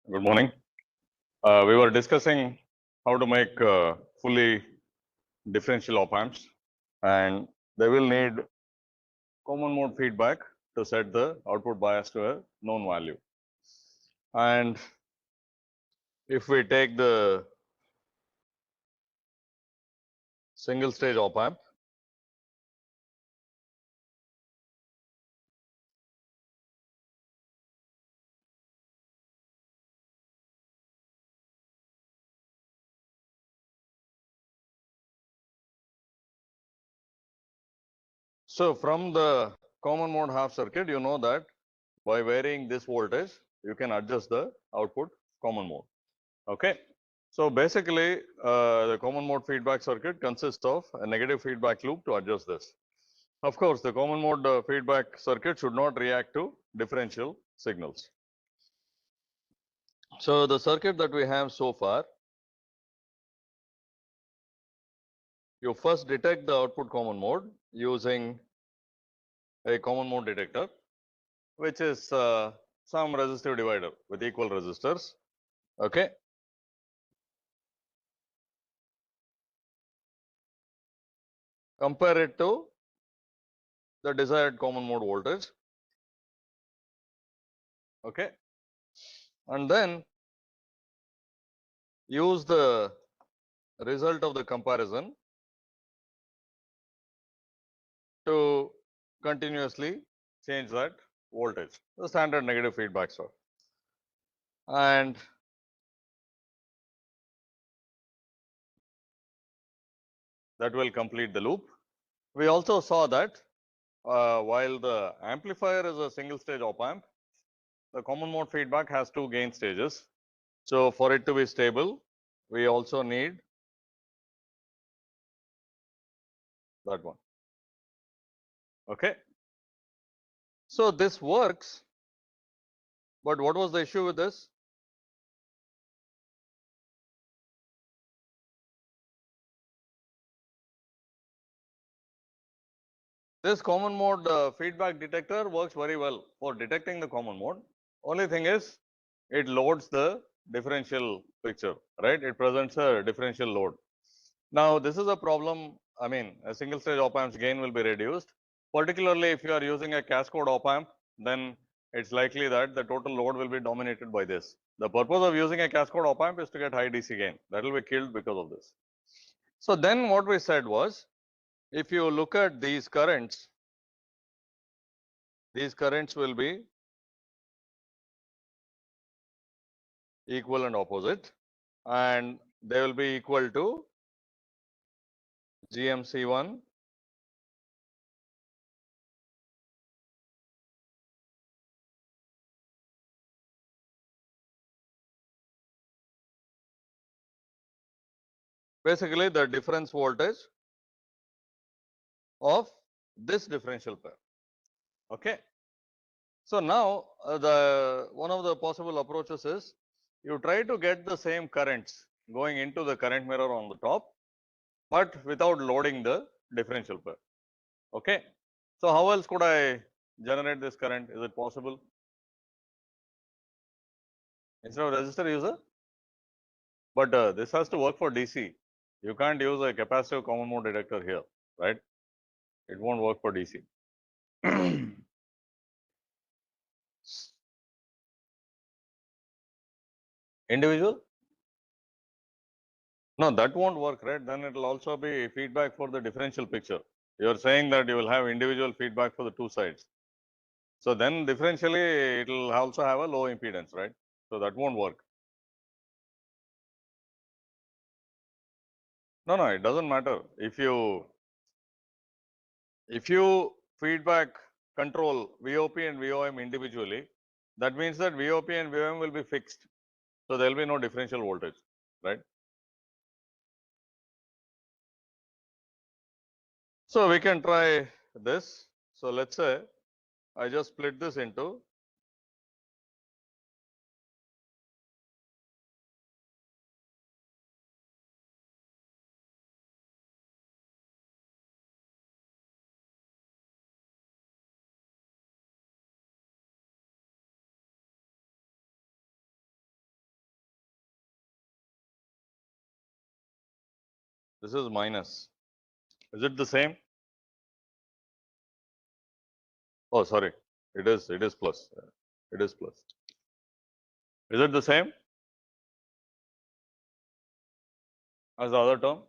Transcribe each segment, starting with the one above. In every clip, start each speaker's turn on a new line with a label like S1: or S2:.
S1: Good morning. We were discussing how to make fully differential op amps, and they will need common mode feedback to set the output bias to a known value. And if we take the single stage op amp, so from the common mode half circuit, you know that by varying this voltage, you can adjust the output common mode. Okay. So basically, the common mode feedback circuit consists of a negative feedback loop to adjust this. Of course, the common mode feedback circuit should not react to differential signals. So the circuit that we have so far, you first detect the output common mode using a common mode detector, which is some resistive divider with equal resistors. Okay. Compare it to the desired common mode voltage. Okay. And then use the result of the comparison to continuously change that voltage, the standard negative feedback source. And that will complete the loop. We also saw that while the amplifier is a single stage op amp, the common mode feedback has two gain stages. So for it to be stable, we also need that one. Okay. So this works, but what was the issue with this? This common mode feedback detector works very well for detecting the common mode. Only thing is, it loads the differential picture, right? It presents a differential load. Now, this is a problem. I mean, a single stage op amp's gain will be reduced. Particularly if you are using a cascade op amp, then it's likely that the total load will be dominated by this. The purpose of using a cascade op amp is to get high DC gain. That will be killed because of this. So then what we said was, if you look at these currents will be equal and opposite, and they will be equal to GMC1 basically the difference voltage of this differential pair. Okay. So now the one of the possible approaches is you try to get the same currents going into the current mirror on the top, but without loading the differential pair. Okay. So how else could I generate this current? Is it possible? Instead of resistor, use a, but this has to work for DC. You can't use a capacitive common mode detector here, right? It won't work for DC. Individual? No, that won't work, right? Then it will also be feedback for the differential picture. You are saying that you will have individual feedback for the two sides. So then differentially, it will also have a low impedance, right? So that won't work. No, it doesn't matter. If you feedback control VOP and VOM individually, that means that VOP and VOM will be fixed. So there will be no differential voltage, right? So we can try this. So let's say I just split this into This is minus. Is it the same? Oh, sorry. It is plus. It is plus. Is it the same as the other term?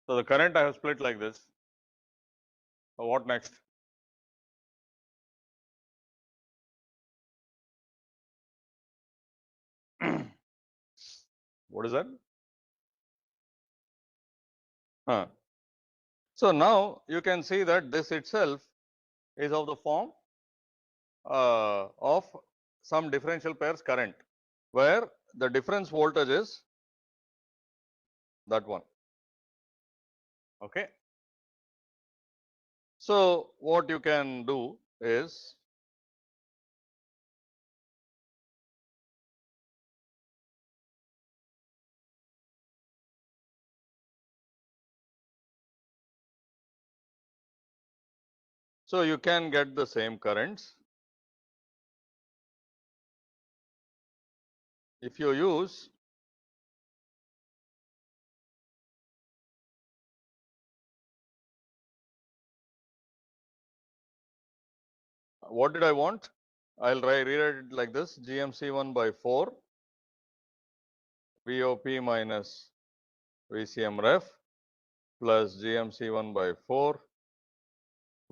S1: So the current I have split like this. So what next? What is that? Huh. So now you can see that this itself is of the form of some differential pairs current, where the difference voltage is that one. Okay. So what you can do is so you can get the same currents if you use what did I want? I'll rewrite it like this: GMC1 by 4 VOP minus VCM ref plus GMC1 by 4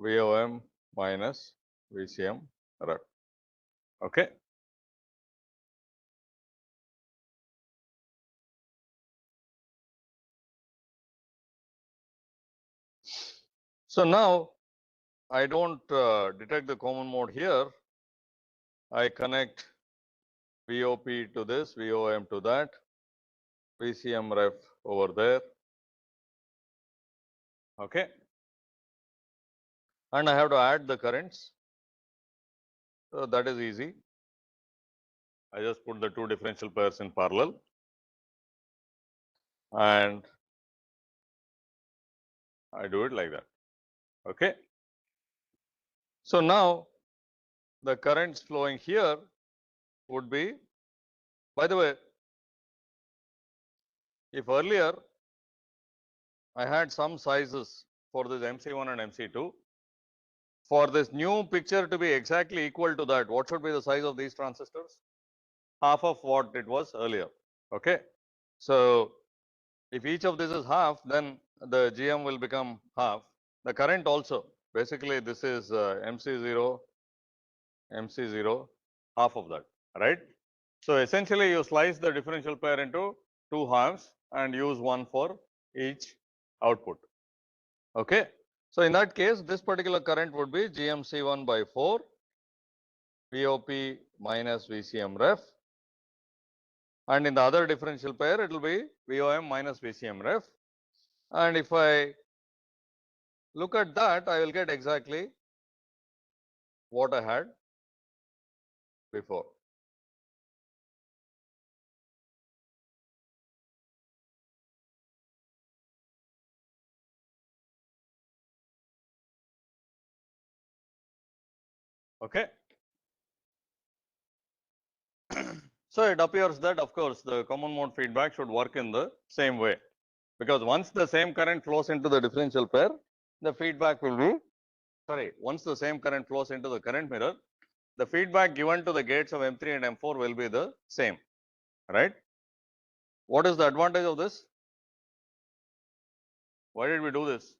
S1: VOM minus VCM ref. Okay. So now I don't detect the common mode here. I connect VOP to this, VOM to that, VCM ref over there. Okay. And I have to add the currents. So that is easy. I just put the two differential pairs in parallel and I do it like that. Okay. So now the currents flowing here would be, by the way, if earlier I had some sizes for this MC1 and MC2, for this new picture to be exactly equal to that, what should be the size of these transistors? Half of what it was earlier. Okay. So if each of this is half, then the GM will become half. The current also, basically this is MC0, MC0, half of that, right? So essentially you slice the differential pair into two halves and use one for each output. Okay. So in that case, this particular current would be GMC1 by 4 VOP minus VCM ref, and in the other differential pair it will be VOM minus VCM ref. And if I look at that, I will get exactly what I had before. Okay. So it appears that, of course, the common mode feedback should work in the same way, because once the same current flows into the differential pair, the feedback will be, once the same current flows into the current mirror, the feedback given to the gates of M3 and M4 will be the same, right? What is the advantage of this? Why did we do this?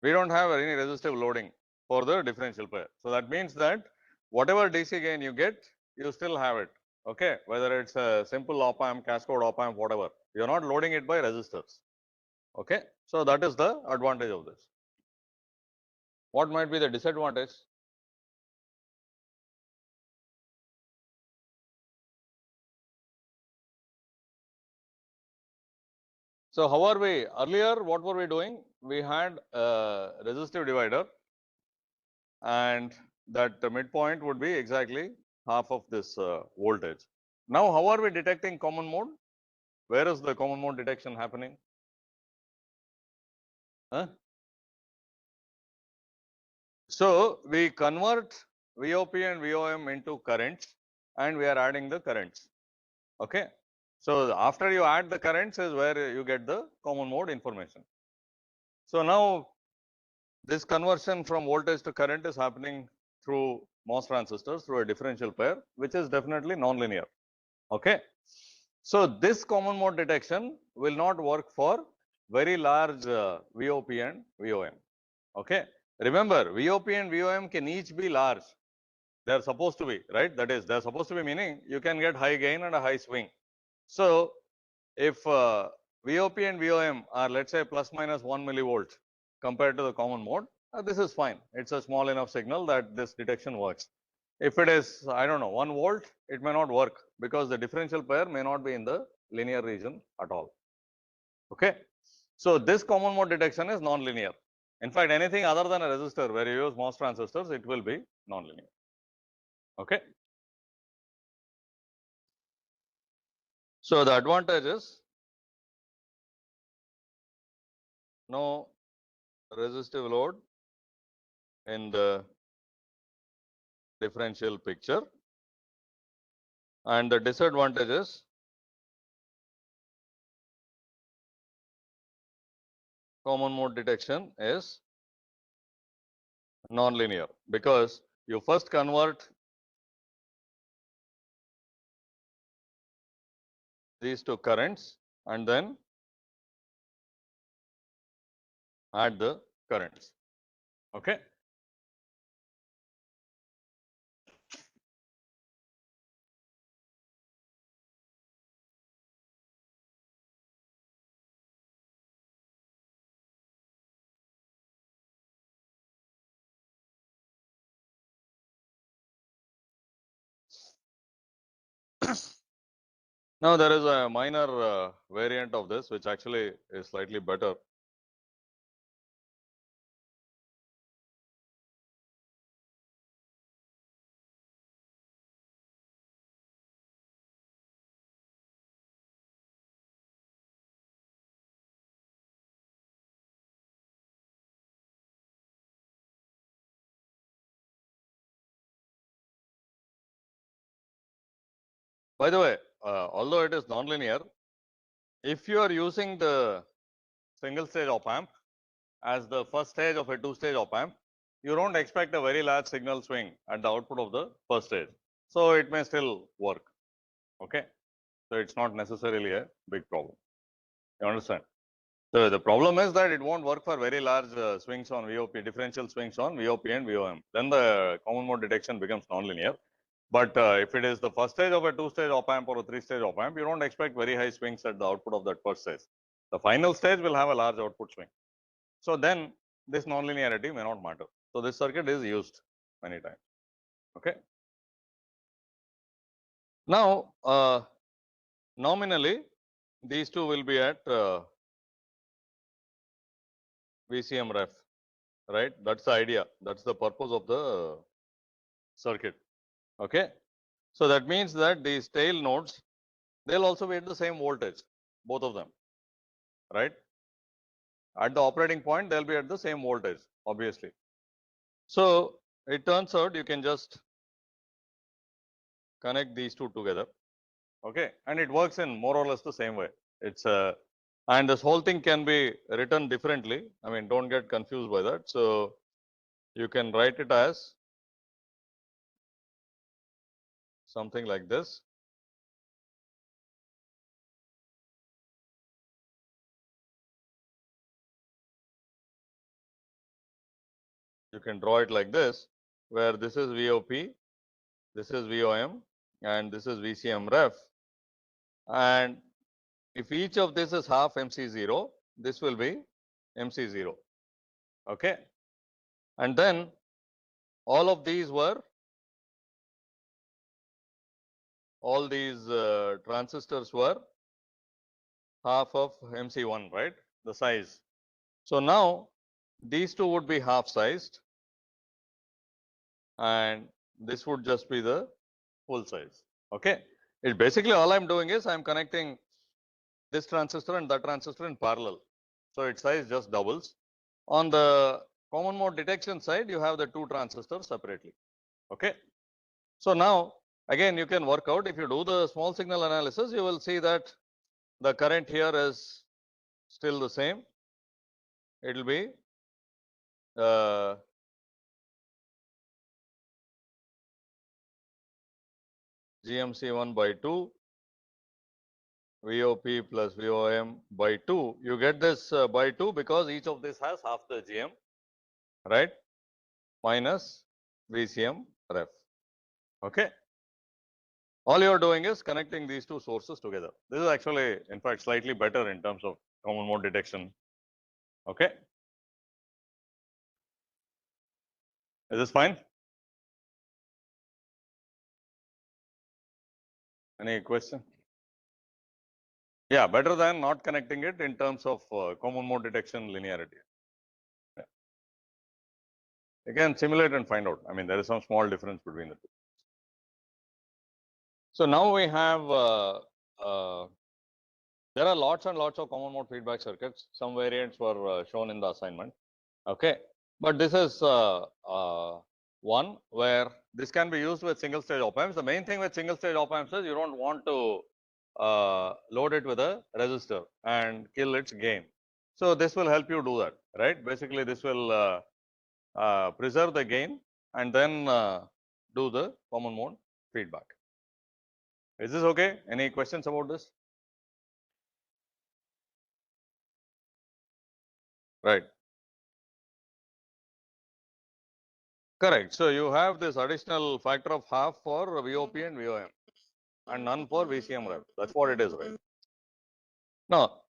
S1: We don't have any resistive loading for the differential pair. So that means that whatever DC gain you get, you still have it. Okay, whether it's a simple op-amp, cascode op-amp, whatever, you're not loading it by resistors. Okay, so that is the advantage of this. What might be the disadvantage? So how are we? Earlier, what were we doing? We had a resistive divider, and that midpoint would be exactly half of this voltage. Now, how are we detecting common mode? Where is the common mode detection happening? Huh? So we convert VOP and VOM into currents and we are adding the currents. Okay. So after you add the currents is where you get the common mode information. So now this conversion from voltage to current is happening through MOS transistors through a differential pair, which is definitely nonlinear. Okay. So this common mode detection will not work for very large VOP and VOM. Okay. Remember, VOP and VOM can each be large. They are supposed to be, right? That is, they are supposed to be, meaning you can get high gain and a high swing. So if VOP and VOM are, let's say, plus minus 1 millivolt compared to the common mode, this is fine. It's a small enough signal that this detection works. If it is, I don't know, 1 volt, it may not work because the differential pair may not be in the linear region at all. Okay. So this common mode detection is non-linear. In fact, anything other than a resistor where you use MOS transistors, it will be non-linear. Okay. So the advantage is no resistive load in the differential picture, and the disadvantage is common mode detection is non-linear because you first convert these two currents and then add the currents. Okay. Now there is a minor variant of this which actually is slightly better. By the way, although it is nonlinear, if you are using the single stage op-amp as the first stage of a two-stage op-amp, you don't expect a very large signal swing at the output of the first stage. So it may still work. Okay. So it's not necessarily a big problem. You understand? So the problem is that it won't work for very large swings on VOP, differential swings on VOP and VOM. Then the common mode detection becomes nonlinear. But if it is the first stage of a two-stage op-amp or a three-stage op-amp, you don't expect very high swings at the output of that first stage. The final stage will have a large output swing. So then this nonlinearity may not matter. So this circuit is used many times. Okay. Now, nominally, these two will be at VCM ref, right? That's the idea. That's the purpose of the circuit. Okay. So that means that these tail nodes, they'll also be at the same voltage, both of them, right? At the operating point, they'll be at the same voltage, obviously. So it turns out you can just connect these two together. Okay. And it works in more or less the same way. It's and this whole thing can be written differently. I mean, don't get confused by that. So you can write it as something like this. You can draw it like this, where this is VOP, this is VOM, and this is VCM ref. And if each of this is half MC0, this will be MC0. Okay. And then all of these were, all these transistors were half of MC1, right? The size. So now these two would be half sized and this would just be the full size. Okay. It basically all I'm doing is I'm connecting this transistor and that transistor in parallel. So its size just doubles. On the common mode detection side, you have the two transistors separately. Okay. So now Again, you can work out, if you do the small signal analysis, you will see that the current here is still the same. It will be GMC1 by 2, VOP plus VOM by 2. You get this by 2 because each of this has half the GM, right? Minus VCM ref. Okay. All you are doing is connecting these two sources together. This is actually, in fact, slightly better in terms of common mode detection. Okay. Is this fine? Any question? Yeah, better than not connecting it in terms of common mode detection linearity. Yeah. You can simulate and find out. I mean, there is some small difference between the two. So now we have, there are lots and lots of common mode feedback circuits. Some variants were shown in the assignment. Okay. But this is one where this can be used with single stage op amps. The main thing with single stage op amps is you don't want to load it with a resistor and kill its gain. So this will help you do that, right? Basically, this will preserve the gain and then do the common mode feedback. Is this okay? Any questions about this? Right. Correct. So you have this additional factor of half for VOP and VOM and none for VCM ref. That's what it is, right? Now,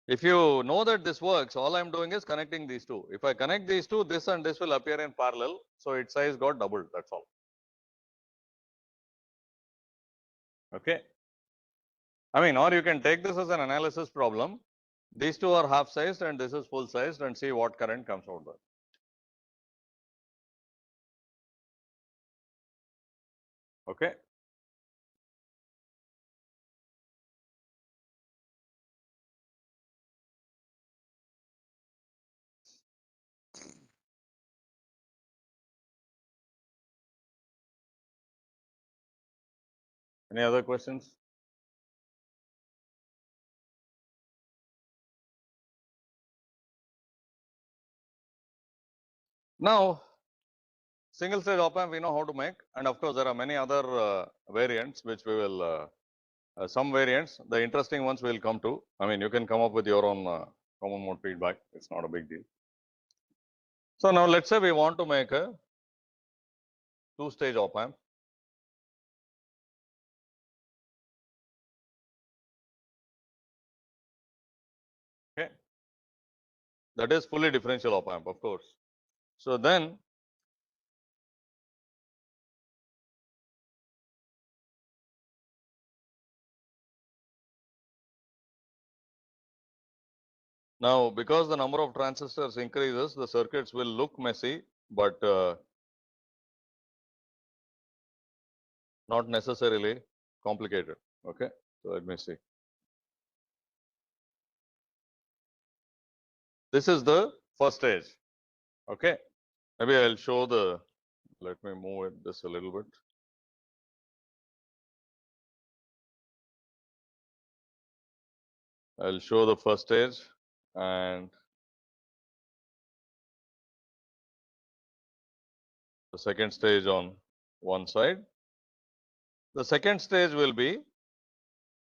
S1: if you know that this works, all I'm doing is connecting these two. If I connect these two, this and this will appear in parallel. So its size got doubled. That's all. Okay. I mean, or you can take this as an analysis problem. These two are half sized and this is full sized and see what current comes out there. Okay. Any other questions? Now, single stage op amp we know how to make, and of course there are many other variants which we will some variants, the interesting ones will come to. I mean, you can come up with your own common mode feedback. It's not a big deal. So now let's say we want to make a two-stage op amp. Okay, that is fully differential op amp, of course. So then now, because the number of transistors increases, the circuits will look messy, but not necessarily complicated. Okay, so let me see. This is the first stage. Okay, maybe I'll show the, let me move this a little bit. I'll show the first stage and the second stage on one side. The second stage will be,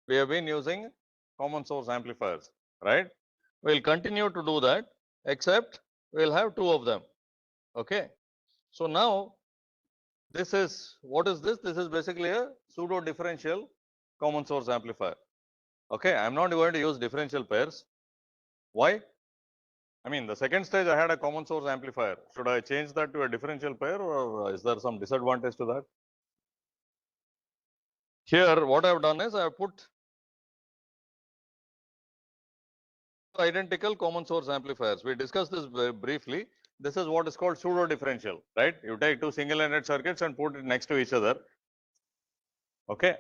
S1: we have been using common source amplifiers, right? We'll continue to do that, except we'll have two of them. Okay. So now this is, what is this? This is basically a pseudo differential common source amplifier. Okay. I'm not going to use differential pairs. Why? I mean, the second stage I had a common source amplifier. Should I change that to a differential pair, or is there some disadvantage to that? Here, what I have done is I have put identical common source amplifiers. We discussed this briefly. This is what is called pseudo differential, right? You take two single-ended circuits and put it next to each other. Okay.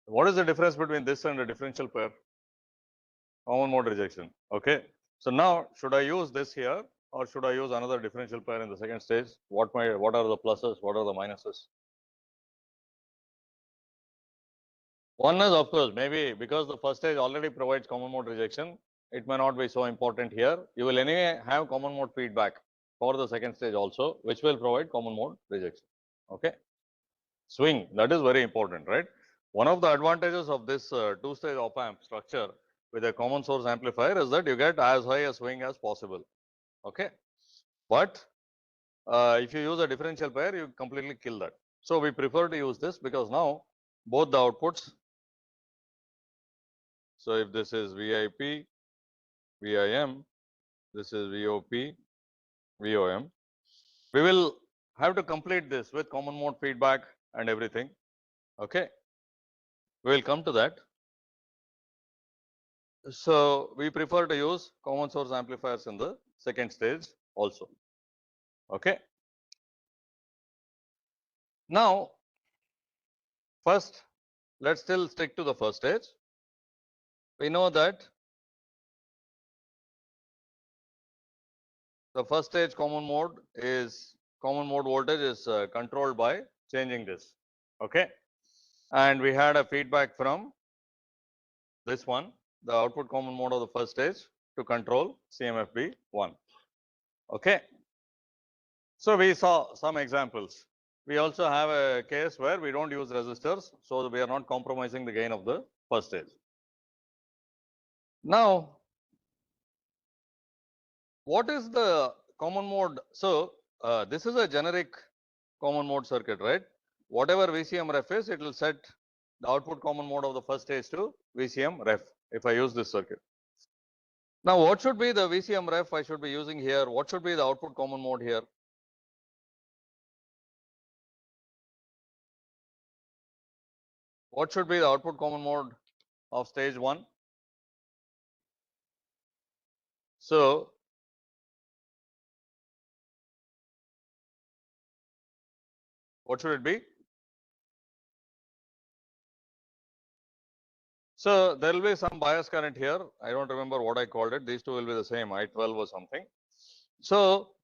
S1: What is the difference between this and a differential pair? Common mode rejection. Okay. So now, should I use this here, or should I use another differential pair in the second stage? What are the pluses? What are the minuses? One is, of course, maybe because the first stage already provides common mode rejection, it may not be so important here. You will anyway have common mode feedback for the second stage also, which will provide common mode rejection. Okay. Swing, that is very important, right? One of the advantages of this two-stage op-amp structure with a common source amplifier is that you get as high a swing as possible. Okay. But if you use a differential pair, you completely kill that. So we prefer to use this because now both the outputs. So if this is VIP, VIM, this is VOP, VOM, we will have to complete this with common mode feedback and everything. Okay. We will come to that. So we prefer to use common source amplifiers in the second stage also. Okay. Now, first, let's still stick to the first stage. We know that the first stage common mode voltage is controlled by changing this. Okay. And we had a feedback from this one, the output common mode of the first stage to control CMFB1. Okay. So we saw some examples. We also have a case where we don't use resistors, so we are not compromising the gain of the first stage. Now, what is the common mode? So this is a generic common mode circuit, right? Whatever VCM ref is, it will set the output common mode of the first stage to VCM ref if I use this circuit. Now, what should be the VCM ref I should be using here? What should be the output common mode here? What should be the output common mode of stage 1? So, what should it be? So, there will be some bias current here. I don't remember what I called it. These two will be the same, I12 or something. So,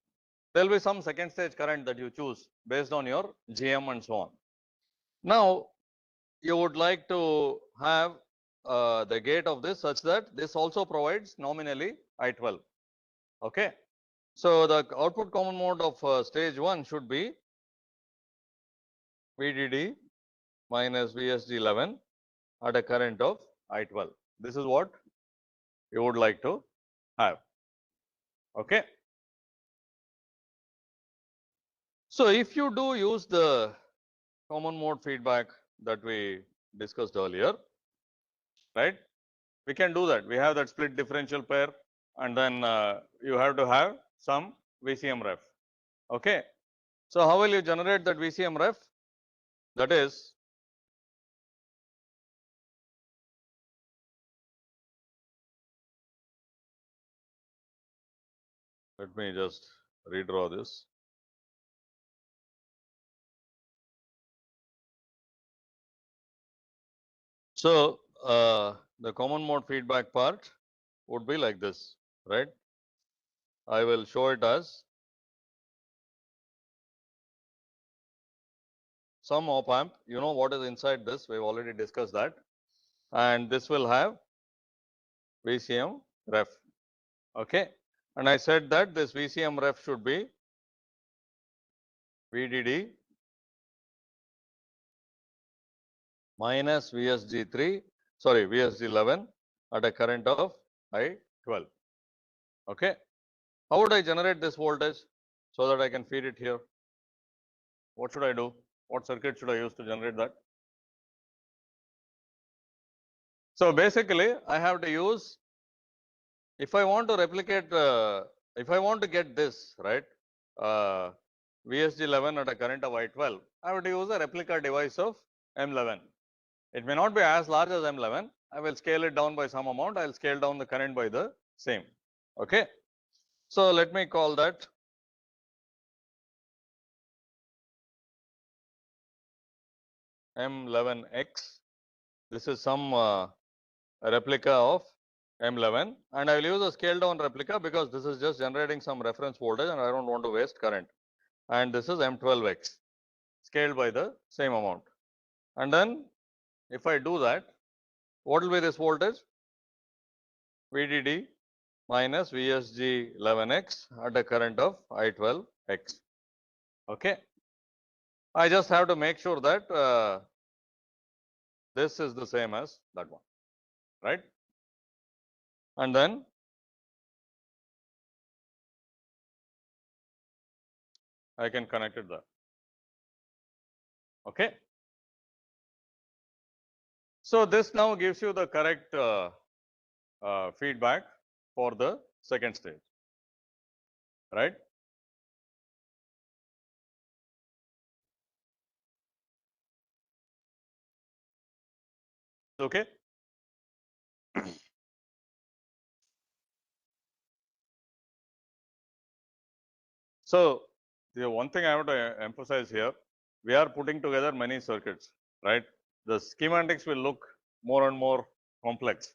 S1: there will be some second stage current that you choose based on your GM and so on. Now, you would like to have the gate of this such that this also provides nominally I12. Okay. So, the output common mode of stage 1 should be VDD minus VSG11 at a current of I12. This is what you would like to have. Okay. So, if you do use the common mode feedback that we discussed earlier, right, we can do that. We have that split differential pair and then you have to have some VCM ref. Okay. So, how will you generate that VCM ref? That is, let me just redraw this. So, the common mode feedback part would be like this, right? I will show it as some op amp. You know what is inside this, we've already discussed that. And this will have VCM ref. Okay. And I said that this VCM ref should be VDD minus VSG3, sorry, VSG11 at a current of I12. Okay. How would I generate this voltage so that I can feed it here? What should I do? What circuit should I use to generate that? So basically, I have to use, if I want to replicate, if I want to get this, right, VSG11 at a current of I12, I have to use a replica device of M11. It may not be as large as M11. I will scale it down by some amount. I will scale down the current by the same. Okay. So let me call that M11X. This is some replica of M11, and I will use a scale down replica because this is just generating some reference voltage and I don't want to waste current. And this is M12X scaled by the same amount. And then if I do that, what will be this voltage? VDD minus VSG 11x at a current of I12x. Okay. I just have to make sure that this is the same as that one, right? And then I can connect it there. Okay. So this now gives you the correct feedback for the second stage, right? Okay. So the one thing I want to emphasize here, we are putting together many circuits, right? The schematics will look more and more complex.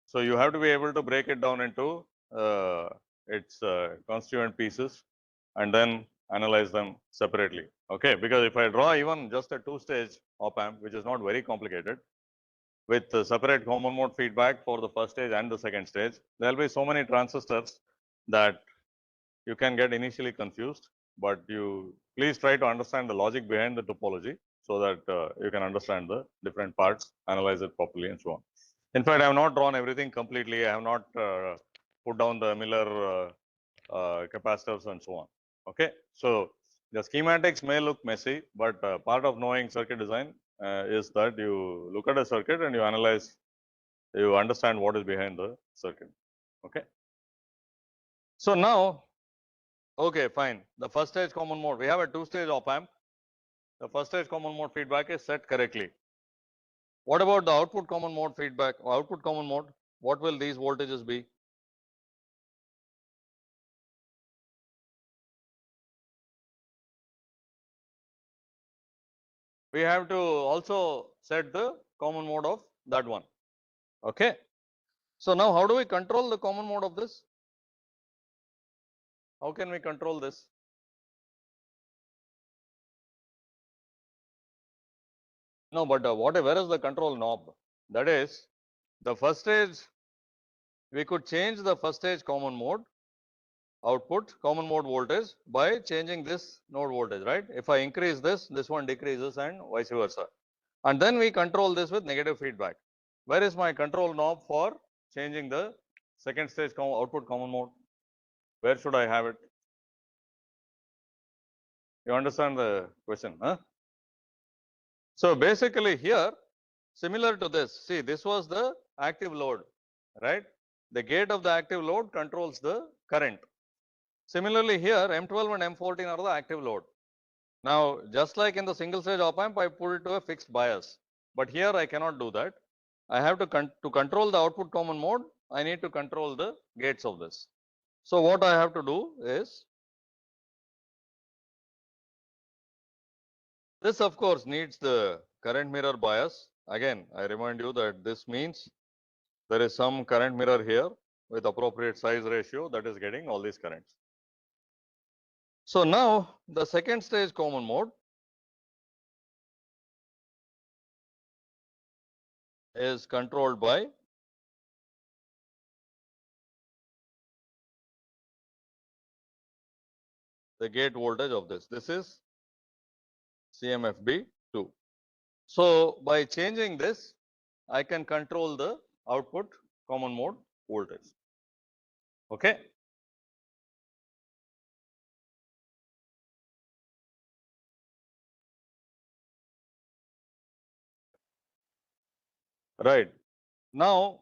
S1: So you have to be able to break it down into its constituent pieces and then analyze them separately. Okay, because if I draw even just a two-stage op-amp, which is not very complicated, with separate common mode feedback for the first stage and the second stage, there will be so many transistors that you can get initially confused, but you please try to understand the logic behind the topology so that you can understand the different parts, analyze it properly and so on. In fact, I have not drawn everything completely. I have not put down the Miller capacitors and so on. Okay, so the schematics may look messy, but part of knowing circuit design is that you look at a circuit and you analyze, you understand what is behind the circuit. Okay, so now, okay, fine. The first stage common mode, we have a two-stage op-amp. The first stage common mode feedback is set correctly. What about the output common mode feedback? Output common mode, what will these voltages be? We have to also set the common mode of that one. Okay. So now how do we control the common mode of this? How can we control this? No, but where is the control knob? That is, the first stage, we could change the first stage common mode output common mode voltage by changing this node voltage, right? If I increase this, this one decreases and vice versa. And then we control this with negative feedback. Where is my control knob for changing the second stage output common mode? Where should I have it? You understand the question, huh? So basically here, similar to this, see, this was the active load, right? The gate of the active load controls the current. Similarly here, M12 and M14 are the active load. Now, just like in the single stage op amp, I put it to a fixed bias, but here I cannot do that. I have to control the output common mode, I need to control the gates of this. So what I have to do is, this of course needs the current mirror bias. Again, I remind you that this means there is some current mirror here with appropriate size ratio that is getting all these currents. So now the second stage common mode is controlled by the gate voltage of this. This is CMFB2. So by changing this, I can control the output common mode voltage. Okay. Right. Now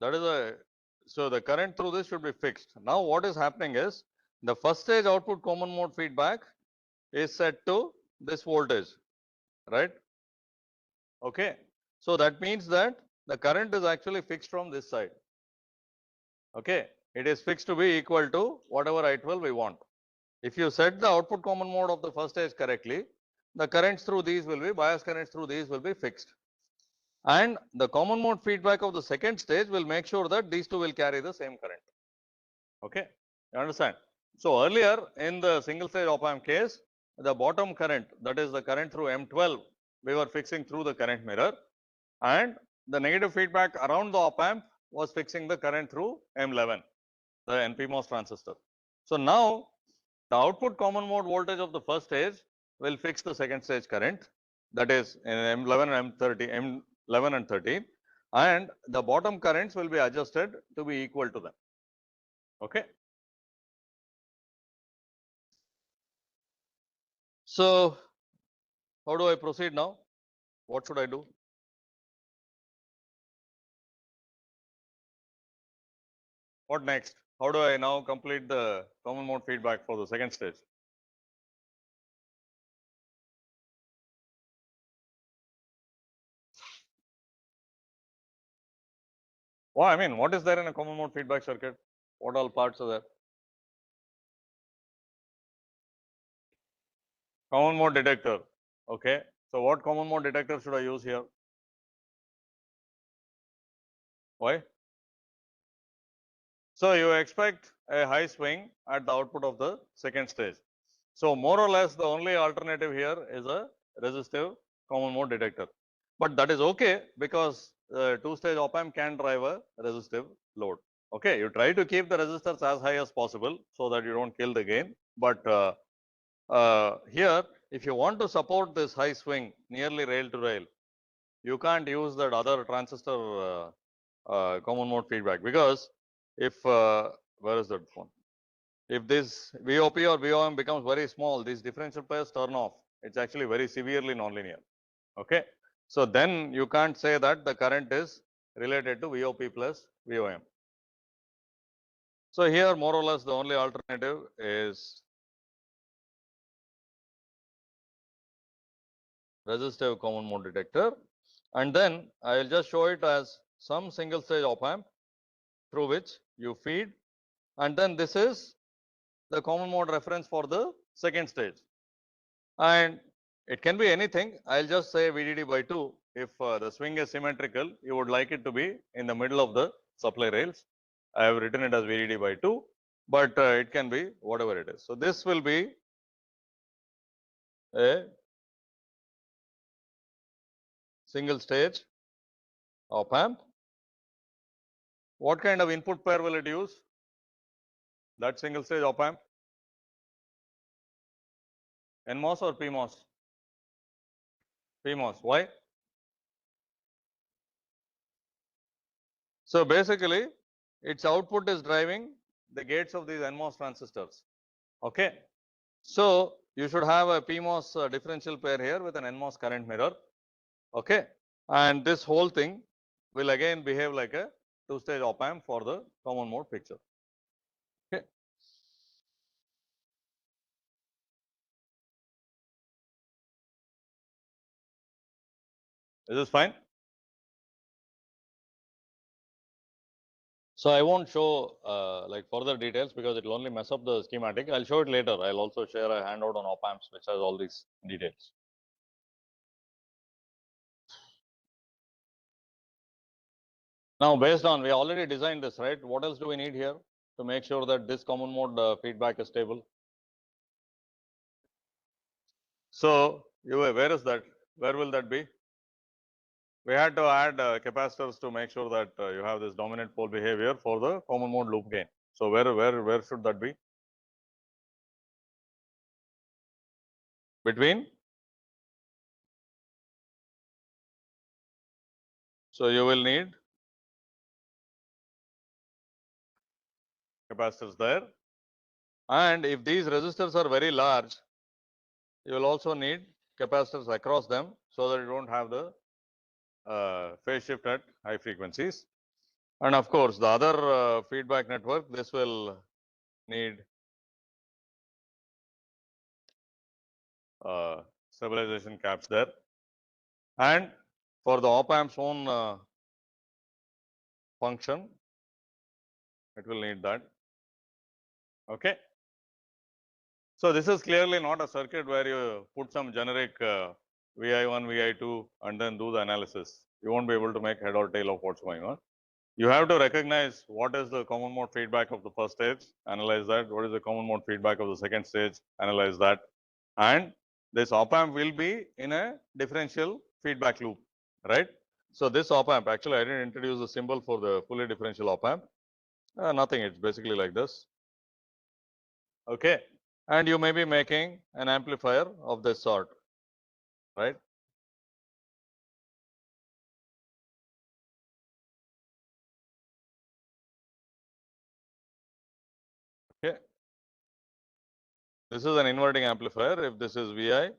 S1: that is so the current through this should be fixed. Now what is happening is the first stage output common mode feedback is set to this voltage, right? Okay. So that means that the current is actually fixed from this side. Okay. It is fixed to be equal to whatever I12 we want. If you set the output common mode of the first stage correctly, the currents through these will be, bias currents through these will be fixed. And the common mode feedback of the second stage will make sure that these two will carry the same current. Okay. You understand? So earlier in the single stage op amp case, the bottom current, that is the current through M12, we were fixing through the current mirror. and the negative feedback around the op-amp was fixing the current through M11, the NPMOS transistor. So now the output common mode voltage of the first stage will fix the second stage current, that is in M11 and M11 and 13, and the bottom currents will be adjusted to be equal to them. Okay. So how do I proceed now? What should I do? What next? How do I now complete the common mode feedback for the second stage? Well, I mean, what is there in a common mode feedback circuit? What all parts are there? Common mode detector. Okay. So what common mode detector should I use here? Why? So you expect a high swing at the output of the second stage. So more or less the only alternative here is a resistive common mode detector. But that is okay because two-stage op-amp can drive a resistive load. Okay, you try to keep the resistors as high as possible so that you don't kill the gain. But here, if you want to support this high swing nearly rail to rail, you can't use that other transistor common mode feedback, because if where is that one? If this VOP or VOM becomes very small, these differential pairs turn off. It's actually very severely nonlinear. Okay. So then you can't say that the current is related to VOP plus VOM. So here more or less the only alternative is resistive common mode detector, and then I will just show it as some single stage op amp through which you feed, and then this is the common mode reference for the second stage, and it can be anything. I'll just say VDD by 2. If the swing is symmetrical, you would like it to be in the middle of the supply rails. I have written it as VDD by 2, but it can be whatever it is. So this will be a single stage op amp. What kind of input pair will it use? That single stage op amp? NMOS or PMOS? PMOS. Why? So basically, its output is driving the gates of these NMOS transistors. Okay. So you should have a PMOS differential pair here with an NMOS current mirror. Okay. And this whole thing will again behave like a two-stage op amp for the common mode picture. Okay. Is this fine? So I won't show like further details because it will only mess up the schematic. I'll show it later. I'll also share a handout on op amps which has all these details. Now, based on, we already designed this, right? What else do we need here to make sure that this common mode feedback is stable? So, where is that? Where will that be? We had to add capacitors to make sure that you have this dominant pole behavior for the common mode loop gain. So, where should that be? Between? So, you will need capacitors there. And if these resistors are very large, you will also need capacitors across them so that you don't have the phase shift at high frequencies. And of course, the other feedback network, this will need stabilization caps there. And for the op amp's own function, it will need that. Okay. So this is clearly not a circuit where you put some generic VI1, VI2 and then do the analysis. You won't be able to make head or tail of what's going on. You have to recognize what is the common mode feedback of the first stage, analyze that. What is the common mode feedback of the second stage, analyze that. And this op amp will be in a differential feedback loop, right? So this op-amp, actually I didn't introduce the symbol for the fully differential op-amp. Nothing, it's basically like this. Okay. And you may be making an amplifier of this sort, right? Okay. This is an inverting amplifier. If this is Vi,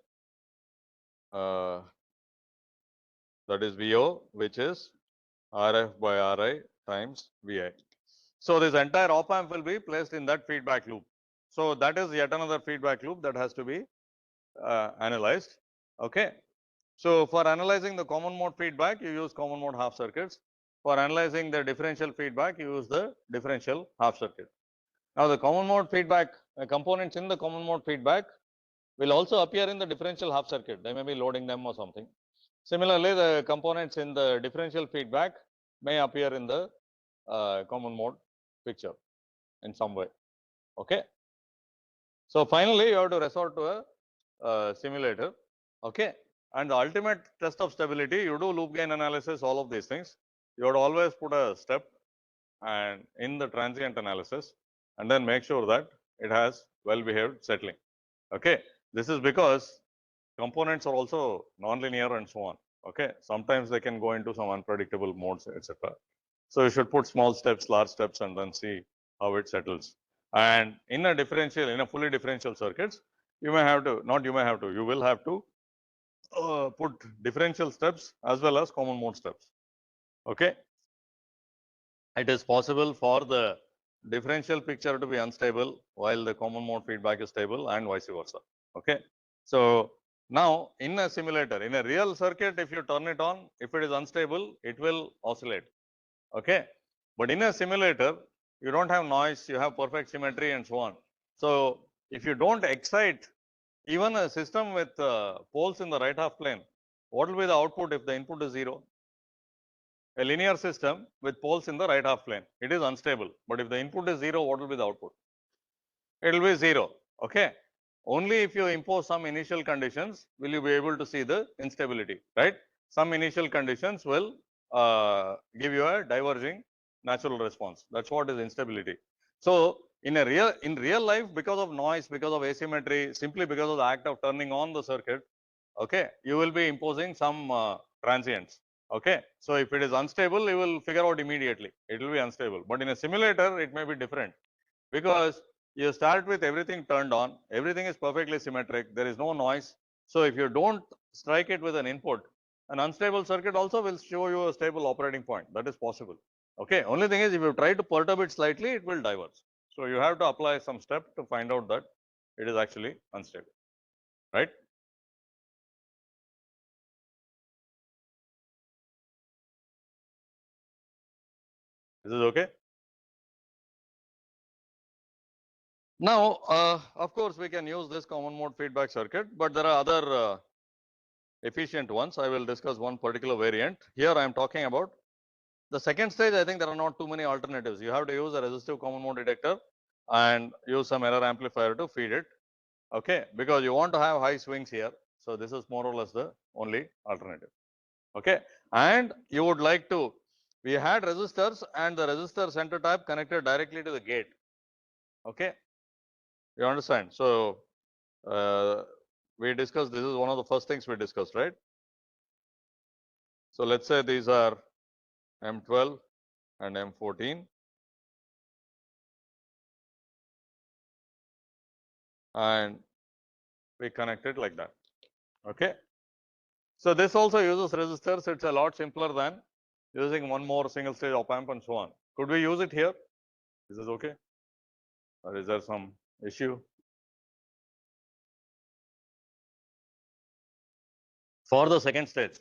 S1: that is Vo, which is Rf by Ri times Vi. So this entire op-amp will be placed in that feedback loop. So that is yet another feedback loop that has to be analyzed. Okay. So for analyzing the common mode feedback, you use common mode half circuits. For analyzing the differential feedback, you use the differential half circuit. Now the common mode feedback components in the common mode feedback will also appear in the differential half circuit. They may be loading them or something. Similarly, the components in the differential feedback may appear in the common mode picture in some way. Okay. So finally, you have to resort to a simulator. Okay. And the ultimate test of stability, you do loop gain analysis, all of these things. You would always put a step and in the transient analysis, and then make sure that it has well behaved settling. Okay. This is because components are also nonlinear and so on. Okay. Sometimes they can go into some unpredictable modes, etc. So you should put small steps, large steps, and then see how it settles. And in a differential, in a fully differential circuits, you may have to, not you may have to, you will have to put differential steps as well as common mode steps. Okay. It is possible for the differential picture to be unstable while the common mode feedback is stable and vice versa. Okay. So now in a simulator, in a real circuit, if you turn it on, if it is unstable, it will oscillate. Okay. But in a simulator, you don't have noise, you have perfect symmetry and so on. So if you don't excite even a system with poles in the right half plane, what will be the output if the input is 0? A linear system with poles in the right half plane, it is unstable. But if the input is 0, what will be the output? It will be 0. Okay. Only if you impose some initial conditions will you be able to see the instability, right? Some initial conditions will give you a diverging natural response. That's what is instability. So in real life, because of noise, because of asymmetry, simply because of the act of turning on the circuit, okay, you will be imposing some transients. Okay. So if it is unstable, you will figure out immediately. It will be unstable. But in a simulator, it may be different because you start with everything turned on, everything is perfectly symmetric, there is no noise. So if you don't strike it with an input, an unstable circuit also will show you a stable operating point. That is possible. Okay. Only thing is, if you try to perturb it slightly, it will diverge. So you have to apply some step to find out that it is actually unstable, right? This is okay. Now, of course, we can use this common mode feedback circuit, but there are other efficient ones. I will discuss one particular variant. Here I am talking about the second stage. I think there are not too many alternatives. You have to use a resistive common mode detector and use some error amplifier to feed it. Okay, because you want to have high swings here. So this is more or less the only alternative. Okay, and you would like to, we had resistors and the resistor center tap connected directly to the gate. Okay, you understand? So we discussed, this is one of the first things we discussed, right? So let's say these are M12 and M14, and we connect it like that. Okay. So this also uses resistors. It's a lot simpler than using one more single stage op amp and so on. Could we use it here? Is this okay? Or is there some issue? For the second stage.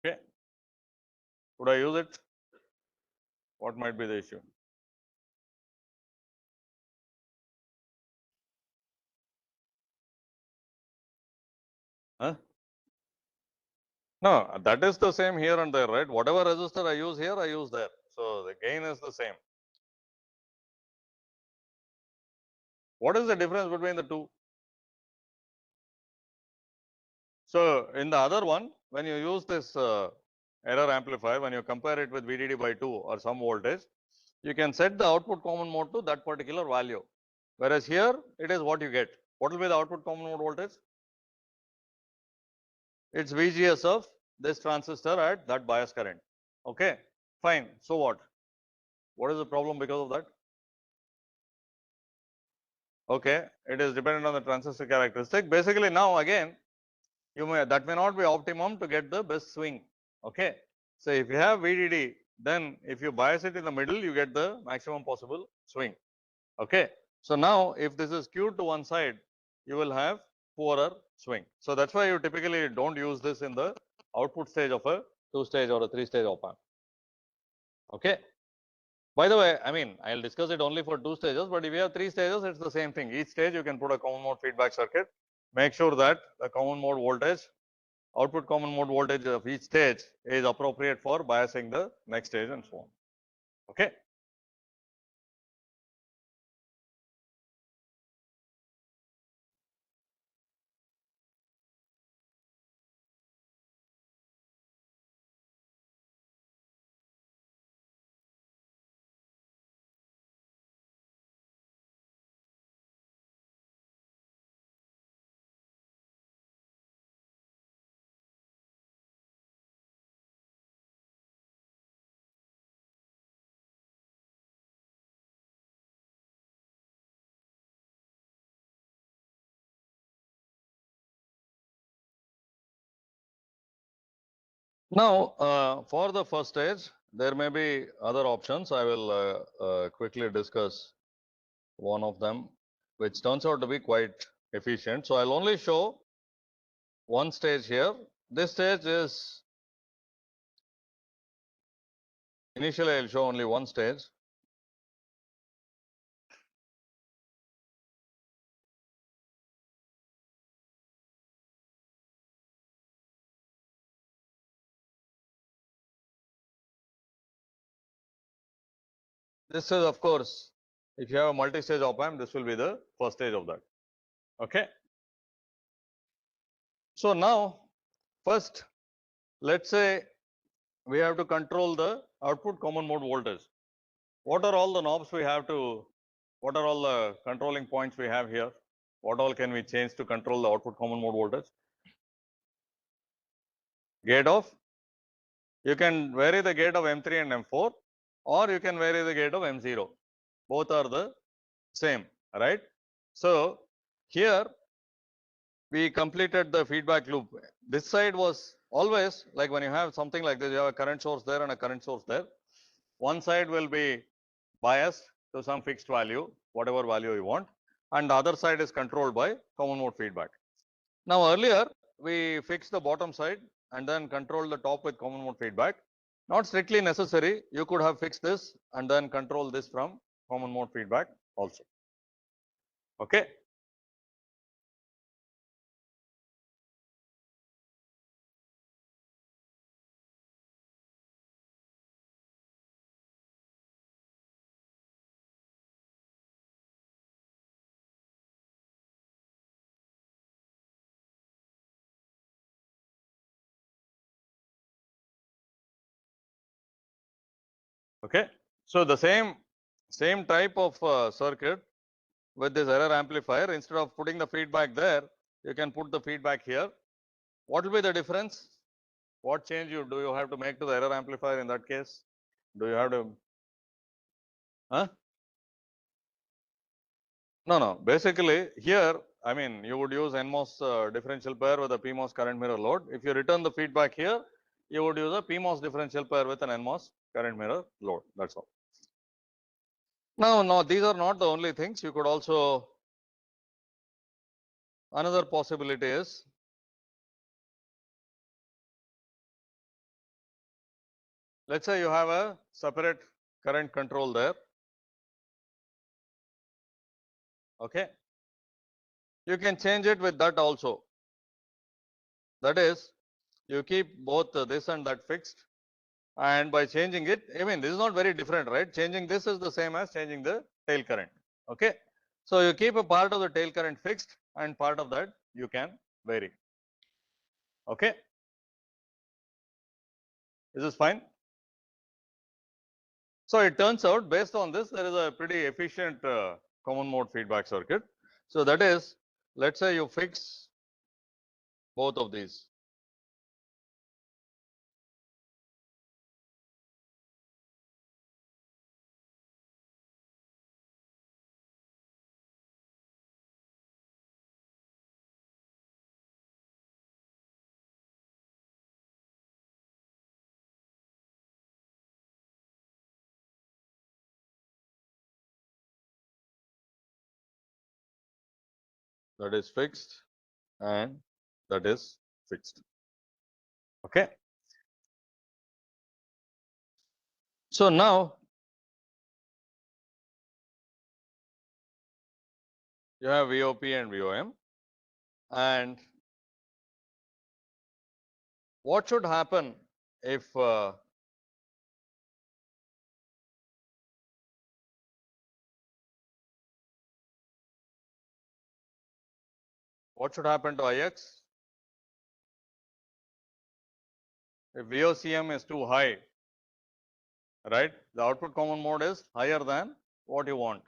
S1: Okay. Could I use it? What might be the issue? Huh? No, that is the same here and there, right? Whatever resistor I use here, I use there. So the gain is the same. What is the difference between the two? So in the other one, when you use this error amplifier, when you compare it with VDD by 2 or some voltage, you can set the output common mode to that particular value. Whereas here, it is what you get. What will be the output common mode voltage? It's VGS of this transistor at that bias current. Okay, fine. So what? What is the problem because of that? Okay, it is dependent on the transistor characteristic. Basically, now again, that may not be optimum to get the best swing. Okay, so if you have VDD, then if you bias it in the middle, you get the maximum possible swing. Okay, so now if this is skewed to one side, you will have poorer swing. So that's why you typically don't use this in the output stage of a 2-stage or a 3-stage op-amp. Okay. By the way, I mean, I'll discuss it only for 2 stages, but if you have 3 stages, it's the same thing. Each stage you can put a common mode feedback circuit. Make sure that the common mode voltage, output common mode voltage of each stage is appropriate for biasing the next stage and so on. Okay. Now, for the first stage, there may be other options. I will quickly discuss one of them, which turns out to be quite efficient. So I'll only show one stage here. This stage is, initially I'll show only one stage. This is, of course, if you have a multi-stage op-amp, this will be the first stage of that. Okay. So now, first, let's say we have to control the output common mode voltage. What are all the knobs we have to, what are all the controlling points we have here? What all can we change to control the output common mode voltage? Gate of, you can vary the gate of M3 and M4, or you can vary the gate of M0. Both are the same, right? So here we completed the feedback loop. This side was always like when you have something like this, you have a current source there and a current source there. One side will be biased to some fixed value, whatever value you want, and the other side is controlled by common mode feedback. Now earlier we fixed the bottom side and then control the top with common mode feedback. Not strictly necessary. You could have fixed this and then control this from common mode feedback also. Okay. Okay. So the same type of circuit with this error amplifier, instead of putting the feedback there, you can put the feedback here. What will be the difference? What change do you have to make to the error amplifier in that case? Do you have to? Huh? No. Basically, here, I mean, you would use NMOS differential pair with a PMOS current mirror load. If you return the feedback here, you would use a PMOS differential pair with an NMOS current mirror load. That's all. Now, these are not the only things. You could also, another possibility is, let's say you have a separate current control there. Okay. You can change it with that also. That is, you keep both this and that fixed, and by changing it, I mean, this is not very different, right? Changing this is the same as changing the tail current. Okay. So you keep a part of the tail current fixed and part of that you can vary. Okay. Is this fine? So it turns out, based on this, there is a pretty efficient common mode feedback circuit. So that is, let's say you fix both of these. That is fixed and that is fixed. Okay. So now you have VOP and VOM, and what should happen if what should happen to IX? If VOCM is too high, right? The output common mode is higher than what you want.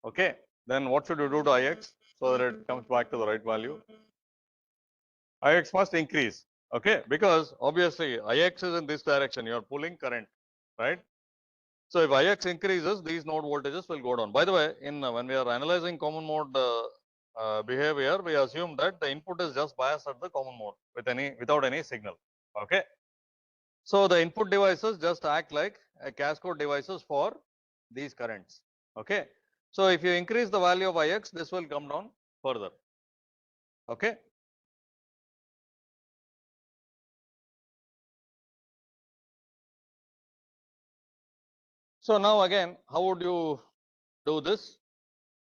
S1: Okay. Then what should you do to IX so that it comes back to the right value? IX must increase. Okay. Because obviously IX is in this direction. You are pulling current, right? So if IX increases, these node voltages will go down. By the way, in when we are analyzing common mode behavior, we assume that the input is just biased at the common mode without any signal. Okay. So the input devices just act like a cascode devices for these currents. Okay. So if you increase the value of Ix, this will come down further. Okay. So now again, how would you do this?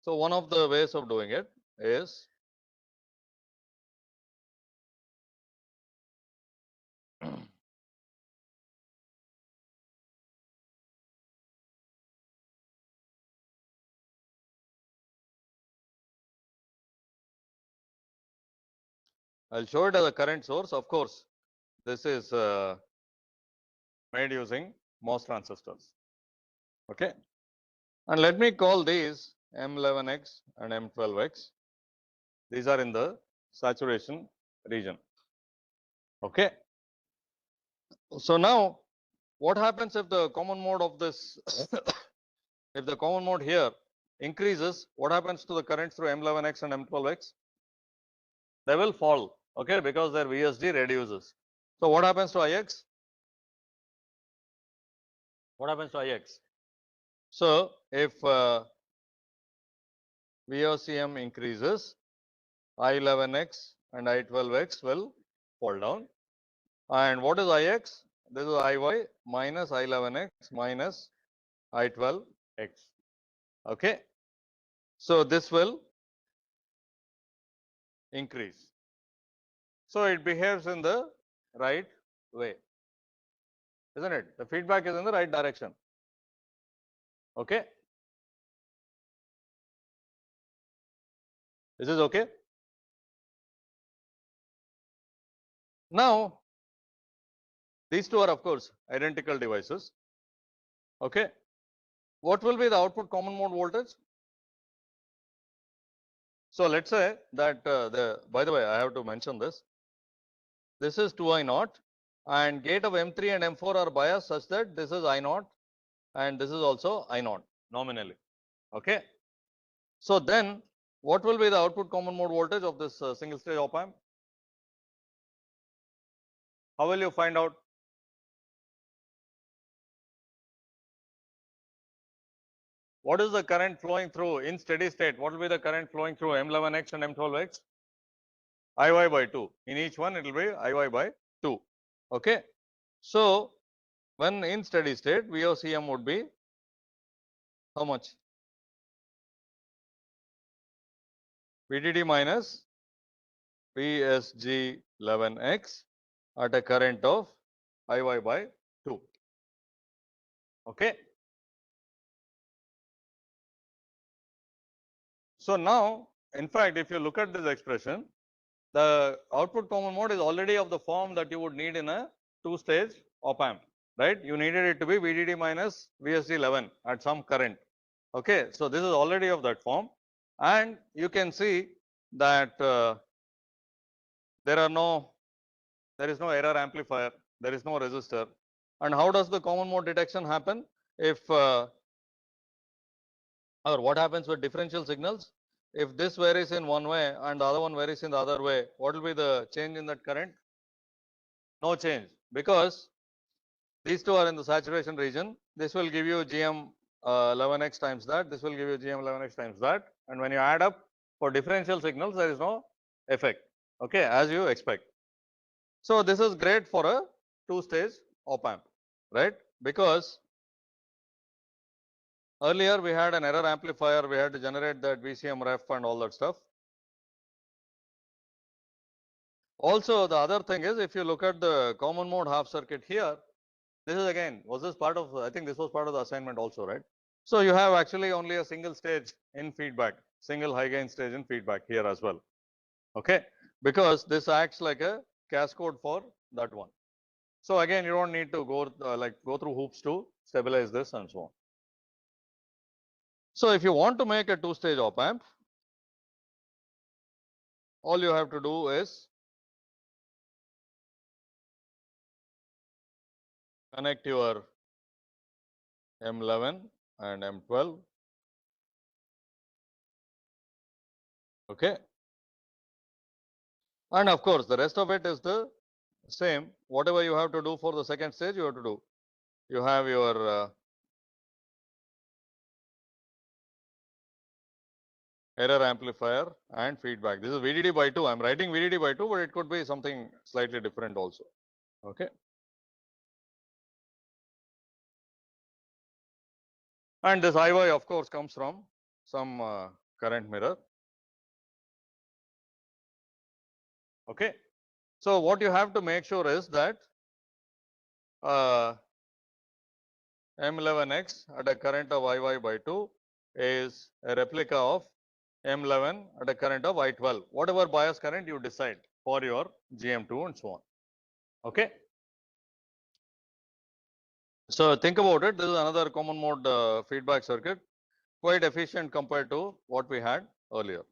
S1: So one of the ways of doing it is I'll show it as a current source. Of course, this is made using MOS transistors. Okay. And let me call these M11X and M12X. These are in the saturation region. Okay. So now what happens if the common mode of this, if the common mode here increases, what happens to the currents through M11X and M12X? They will fall, okay, because their VSD reduces. So what happens to IX? What happens to IX? So if VOCM increases, I11X and I12X will fall down. And what is IX? This is IY minus I11X minus I12X. Okay. So this will increase. So it behaves in the right way, isn't it? The feedback is in the right direction. Okay. This is okay. Now, these two are of course identical devices. Okay. What will be the output common mode voltage? So let's say that by the way, I have to mention this. This is 2I0 and gate of M3 and M4 are biased such that this is I0 and this is also I0 nominally. Okay. So then what will be the output common mode voltage of this single stage op amp? How will you find out? What is the current flowing through in steady state? What will be the current flowing through M11X and M12X? IY by 2. In each one, it will be IY by 2. Okay. So, when in steady state, VOCM would be how much? VDD minus VSG11X at a current of IY by 2. Okay. So, now, in fact, if you look at this expression, the output common mode is already of the form that you would need in a two-stage op-amp, right? You needed it to be VDD minus VSD 11 at some current. Okay, so this is already of that form, and you can see that there is no error amplifier, there is no resistor. And how does the common mode detection happen? If or what happens with differential signals? If this varies in one way and the other one varies in the other way, what will be the change in that current? No change, because these two are in the saturation region. This will give you GM 11x times that, this will give you GM 11x times that, and when you add up for differential signals, there is no effect, okay, as you expect. So this is great for a two-stage op-amp, right? Because earlier we had an error amplifier, we had to generate that VCM ref and all that stuff. Also, the other thing is, if you look at the common mode half circuit here, this is again, was this part of, I think this was part of the assignment also, right? So you have actually only a single stage in feedback, single high gain stage in feedback here as well, okay? Because this acts like a cascode for that one. So again, you don't need to go through hoops to stabilize this and so on. So if you want to make a two-stage op-amp, all you have to do is connect your M11 and M12, okay? And of course, the rest of it is the same. Whatever you have to do for the second stage, you have to do. You have your error amplifier and feedback. This is VDD by 2. I'm writing VDD by 2, but it could be something slightly different also. Okay. And this IY, of course, comes from some current mirror. Okay. So what you have to make sure is that M11X at a current of IY by 2 is a replica of M11 at a current of I12. Whatever bias current you decide for your GM2 and so on. Okay. So think about it. This is another common mode feedback circuit, quite efficient compared to what we had earlier.